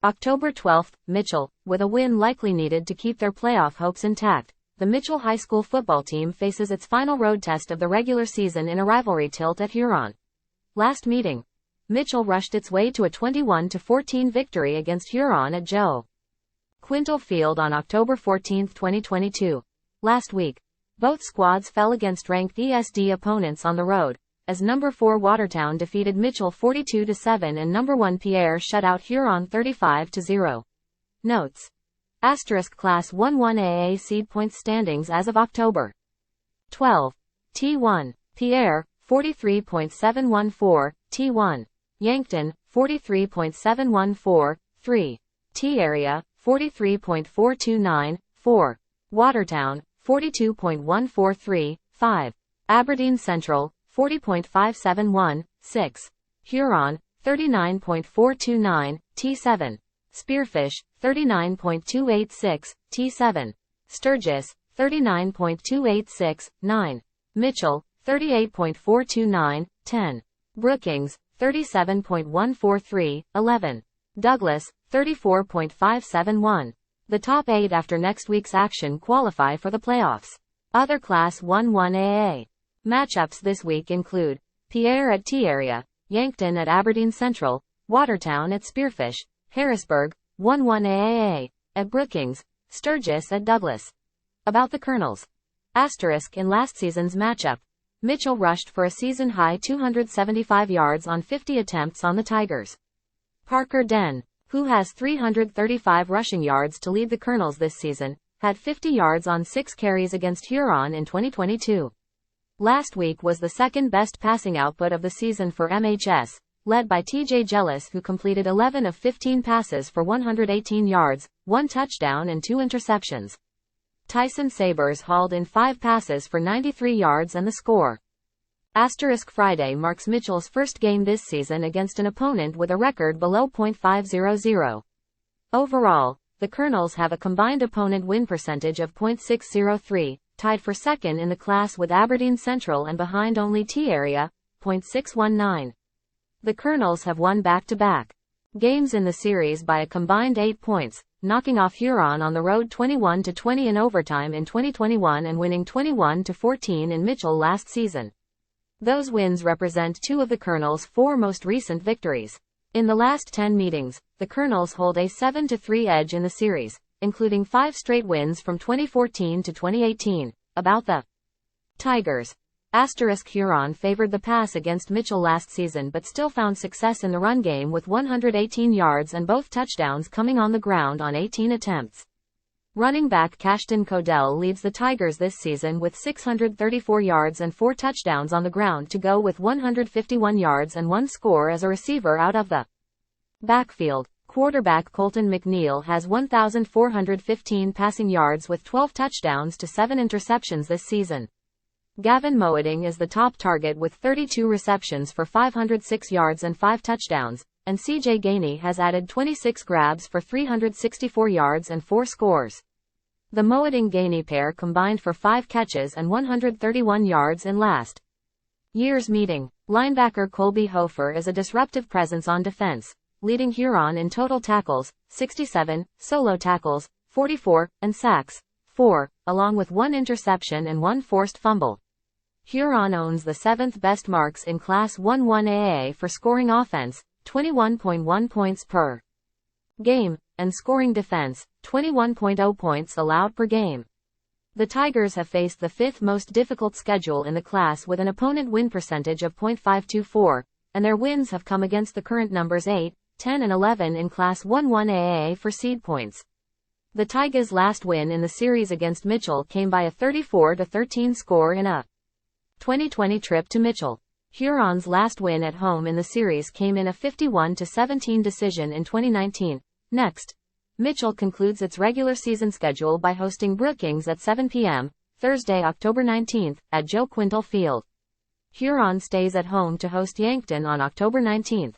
October 12, Mitchell, with a win likely needed to keep their playoff hopes intact. The Mitchell High School football team faces its final road test of the regular season in a rivalry tilt at Huron. Last meeting, Mitchell rushed its way to a 21-14 victory against Huron at Joe Quintal Field on October 14, 2022. Last week, both squads fell against ranked ESD opponents on the road, as number 4 Watertown defeated Mitchell 42-7 and number 1 Pierre shut out Huron 35-0. Notes. Class 1-1AA seed points standings as of October 12. T1. Pierre, 43.714, T1. Yankton, 43.714, 3. T area, 43.429, 4. Watertown, 42.143, 5. Aberdeen Central, 40.571, 6. Huron, 39.429, T7. Spearfish, 39.286, T7. Sturgis, 39.286, 9. Mitchell, 38.429, 10. Brookings, 37.143, 11. Douglas, 34.571. The top 8 after next week's action qualify for the playoffs. Other Class 1-1AA matchups this week include Pierre at T area, Yankton at Aberdeen Central, Watertown at Spearfish, Harrisburg, 1-1AAA, at Brookings, Sturgis at Douglas. About the Kernels. In last season's matchup, Mitchell rushed for a season-high 275 yards on 50 attempts on the Tigers. Parker Den, who has 335 rushing yards to lead the Kernels this season, had 50 yards on 6 carries against Huron in 2022. Last week was the second-best passing output of the season for MHS, led by TJ Jellis, who completed 11 of 15 passes for 118 yards, 1 touchdown and 2 interceptions. Tyson Sabers hauled in 5 passes for 93 yards and the score. Friday marks Mitchell's first game this season against an opponent with a record below .500. Overall, the Kernels have a combined opponent win percentage of .603, tied for second in the class with Aberdeen Central and behind only T area, .619. The Kernels have won back-to-back games in the series by a combined 8 points, knocking off Huron on the road 21-20 in overtime in 2021 and winning 21-14 in Mitchell last season. Those wins represent 2 of the Kernels' 4 most recent victories. In the last 10 meetings, the Kernels hold a 7-3 edge in the series, including 5 straight wins from 2014 to 2018. About the Tigers. Huron favored the pass against Mitchell last season but still found success in the run game with 118 yards and both touchdowns coming on the ground on 18 attempts. Running back Cashton Codell leads the Tigers this season with 634 yards and 4 touchdowns on the ground to go with 151 yards and 1 score as a receiver out of the backfield. Quarterback Colton McNeil has 1,415 passing yards with 12 touchdowns to 7 interceptions this season. Gavin Moeding is the top target with 32 receptions for 506 yards and 5 touchdowns, and CJ Gainey has added 26 grabs for 364 yards and 4 scores. The Moeding-Gainey pair combined for 5 catches and 131 yards in last year's meeting. Linebacker Colby Hofer is a disruptive presence on defense, leading Huron in total tackles, 67, solo tackles, 44, and sacks, 4, along with 1 interception and 1 forced fumble. Huron owns the 7th best marks in Class 1-1AA for scoring offense, 21.1 points per game, and scoring defense, 21.0 points allowed per game. The Tigers have faced the 5th most difficult schedule in the class with an opponent win percentage of .524, and their wins have come against the current numbers 8, 10 and 11 in Class 1-1AA for seed points. The Tigers' last win in the series against Mitchell came by a 34-13 score in a 2020 trip to Mitchell. Huron's last win at home in the series came in a 51-17 decision in 2019. Next, Mitchell concludes its regular season schedule by hosting Brookings at 7 p.m., Thursday, October 19, at Joe Quintal Field. Huron stays at home to host Yankton on October 19.